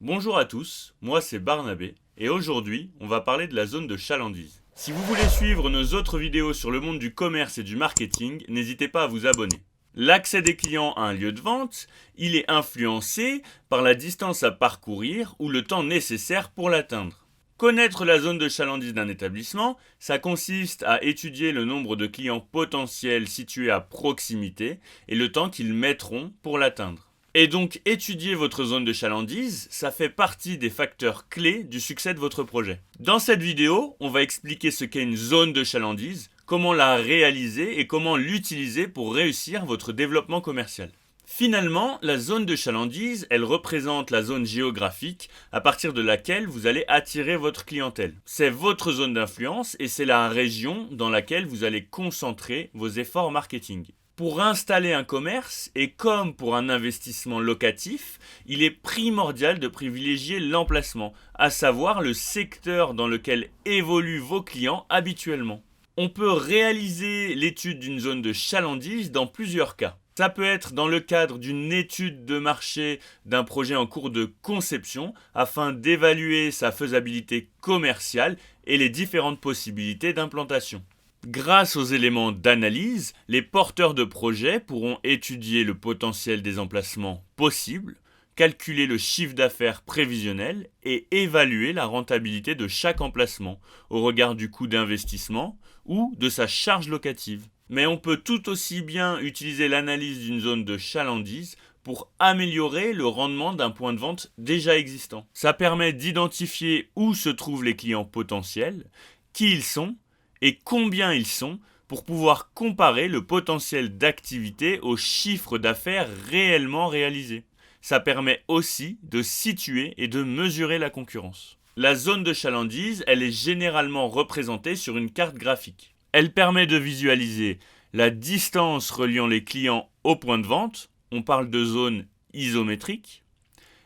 Bonjour à tous, moi c'est Barnabé et aujourd'hui on va parler de la zone de chalandise. Si vous voulez suivre nos autres vidéos sur le monde du commerce et du marketing, n'hésitez pas à vous abonner. L'accès des clients à un lieu de vente, il est influencé par la distance à parcourir ou le temps nécessaire pour l'atteindre. Connaître la zone de chalandise d'un établissement, ça consiste à étudier le nombre de clients potentiels situés à proximité et le temps qu'ils mettront pour l'atteindre. Et donc étudier votre zone de chalandise, ça fait partie des facteurs clés du succès de votre projet. Dans cette vidéo, on va expliquer ce qu'est une zone de chalandise, comment la réaliser et comment l'utiliser pour réussir votre développement commercial. Finalement, la zone de chalandise, elle représente la zone géographique à partir de laquelle vous allez attirer votre clientèle. C'est votre zone d'influence et c'est la région dans laquelle vous allez concentrer vos efforts marketing. Pour installer un commerce, et comme pour un investissement locatif, il est primordial de privilégier l'emplacement, à savoir le secteur dans lequel évoluent vos clients habituellement. On peut réaliser l'étude d'une zone de chalandise dans plusieurs cas. Ça peut être dans le cadre d'une étude de marché d'un projet en cours de conception afin d'évaluer sa faisabilité commerciale et les différentes possibilités d'implantation. Grâce aux éléments d'analyse, les porteurs de projet pourront étudier le potentiel des emplacements possibles, calculer le chiffre d'affaires prévisionnel et évaluer la rentabilité de chaque emplacement au regard du coût d'investissement ou de sa charge locative. Mais on peut tout aussi bien utiliser l'analyse d'une zone de chalandise pour améliorer le rendement d'un point de vente déjà existant. Ça permet d'identifier où se trouvent les clients potentiels, qui ils sont et combien ils sont pour pouvoir comparer le potentiel d'activité au chiffre d'affaires réellement réalisé. Ça permet aussi de situer et de mesurer la concurrence. La zone de chalandise, elle est généralement représentée sur une carte graphique. Elle permet de visualiser la distance reliant les clients au point de vente. On parle de zone isométrique.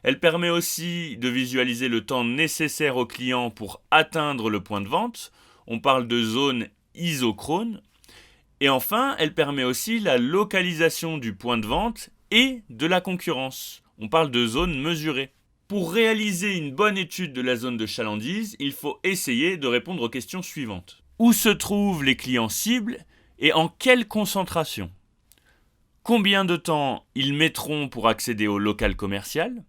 Elle permet aussi de visualiser le temps nécessaire aux clients pour atteindre le point de vente. On parle de zone isochrone. Et enfin, elle permet aussi la localisation du point de vente et de la concurrence. On parle de zone mesurée. Pour réaliser une bonne étude de la zone de chalandise, il faut essayer de répondre aux questions suivantes. Où se trouvent les clients cibles et en quelle concentration? Combien de temps ils mettront pour accéder au local commercial?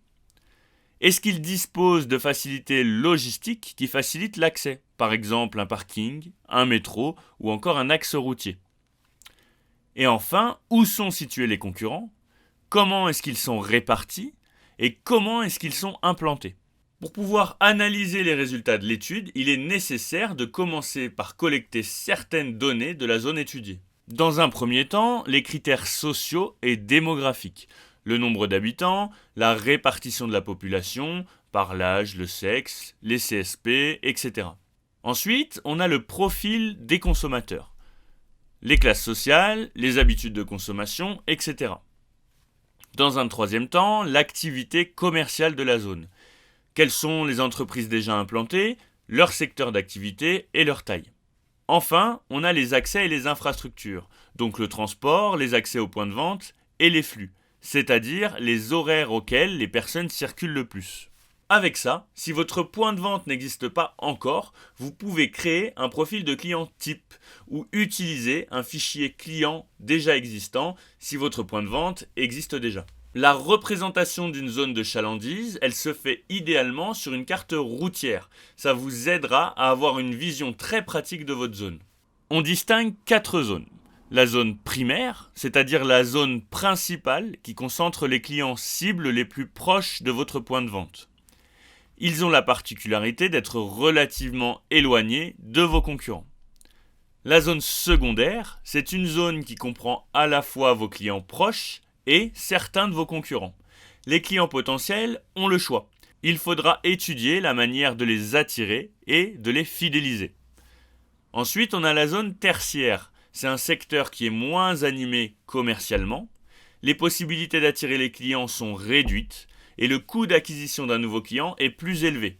Est-ce qu'ils disposent de facilités logistiques qui facilitent l'accès? Par exemple un parking, un métro ou encore un axe routier. Et enfin, où sont situés les concurrents? Comment est-ce qu'ils sont répartis? Et comment est-ce qu'ils sont implantés? Pour pouvoir analyser les résultats de l'étude, il est nécessaire de commencer par collecter certaines données de la zone étudiée. Dans un premier temps, les critères sociaux et démographiques. Le nombre d'habitants, la répartition de la population, par l'âge, le sexe, les CSP, etc. Ensuite, on a le profil des consommateurs. Les classes sociales, les habitudes de consommation, etc. Dans un troisième temps, l'activité commerciale de la zone. Quelles sont les entreprises déjà implantées, leur secteur d'activité et leur taille. Enfin, on a les accès et les infrastructures, donc le transport, les accès aux points de vente et les flux, c'est-à-dire les horaires auxquels les personnes circulent le plus. Avec ça, si votre point de vente n'existe pas encore, vous pouvez créer un profil de client type ou utiliser un fichier client déjà existant si votre point de vente existe déjà. La représentation d'une zone de chalandise, elle se fait idéalement sur une carte routière. Ça vous aidera à avoir une vision très pratique de votre zone. On distingue 4 zones. La zone primaire, c'est-à-dire la zone principale qui concentre les clients cibles les plus proches de votre point de vente. Ils ont la particularité d'être relativement éloignés de vos concurrents. La zone secondaire, c'est une zone qui comprend à la fois vos clients proches et certains de vos concurrents. Les clients potentiels ont le choix. Il faudra étudier la manière de les attirer et de les fidéliser. Ensuite, on a la zone tertiaire. C'est un secteur qui est moins animé commercialement. Les possibilités d'attirer les clients sont réduites et le coût d'acquisition d'un nouveau client est plus élevé.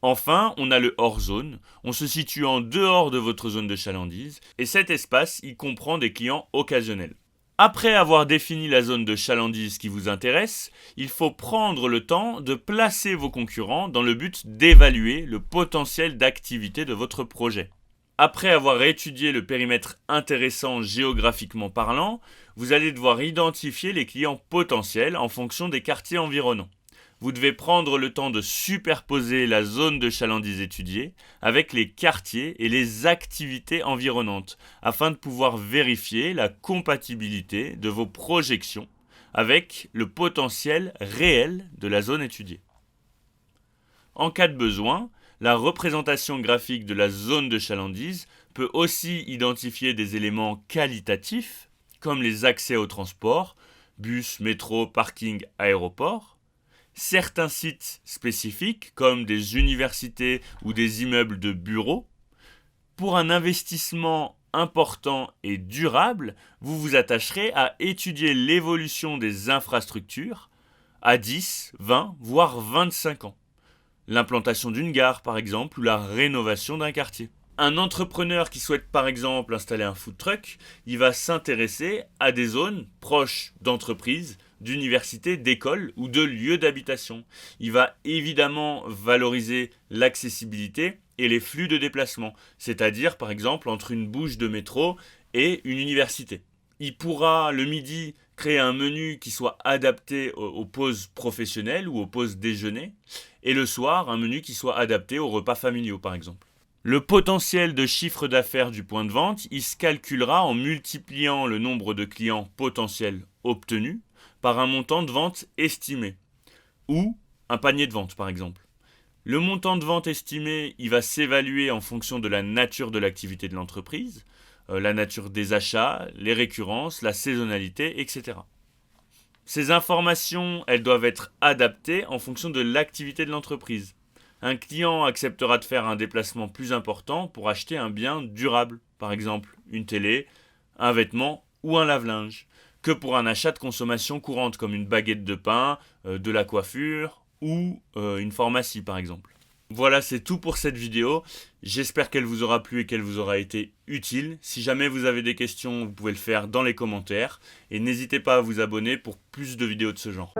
Enfin, on a le hors-zone. On se situe en dehors de votre zone de chalandise et cet espace, il comprend des clients occasionnels. Après avoir défini la zone de chalandise qui vous intéresse, il faut prendre le temps de placer vos concurrents dans le but d'évaluer le potentiel d'activité de votre projet. Après avoir étudié le périmètre intéressant géographiquement parlant, vous allez devoir identifier les clients potentiels en fonction des quartiers environnants. Vous devez prendre le temps de superposer la zone de chalandise étudiée avec les quartiers et les activités environnantes afin de pouvoir vérifier la compatibilité de vos projections avec le potentiel réel de la zone étudiée. En cas de besoin, la représentation graphique de la zone de chalandise peut aussi identifier des éléments qualitatifs comme les accès au transport, bus, métro, parking, aéroport, certains sites spécifiques comme des universités ou des immeubles de bureaux. Pour un investissement important et durable, vous vous attacherez à étudier l'évolution des infrastructures à 10, 20, voire 25 ans. L'implantation d'une gare, par exemple, ou la rénovation d'un quartier. Un entrepreneur qui souhaite, par exemple, installer un food truck, il va s'intéresser à des zones proches d'entreprises, d'universités, d'écoles ou de lieux d'habitation. Il va évidemment valoriser l'accessibilité et les flux de déplacement, c'est-à-dire, par exemple, entre une bouche de métro et une université. Il pourra, le midi, créer un menu qui soit adapté aux pauses professionnelles ou aux pauses déjeuner, et le soir, un menu qui soit adapté aux repas familiaux, par exemple. Le potentiel de chiffre d'affaires du point de vente, il se calculera en multipliant le nombre de clients potentiels obtenus par un montant de vente estimé, ou un panier de vente, par exemple. Le montant de vente estimé, il va s'évaluer en fonction de la nature de l'activité de l'entreprise, la nature des achats, les récurrences, la saisonnalité, etc. Ces informations, elles doivent être adaptées en fonction de l'activité de l'entreprise. Un client acceptera de faire un déplacement plus important pour acheter un bien durable, par exemple une télé, un vêtement ou un lave-linge, que pour un achat de consommation courante comme une baguette de pain, de la coiffure ou une pharmacie par exemple. Voilà, c'est tout pour cette vidéo. J'espère qu'elle vous aura plu et qu'elle vous aura été utile. Si jamais vous avez des questions, vous pouvez le faire dans les commentaires. Et n'hésitez pas à vous abonner pour plus de vidéos de ce genre.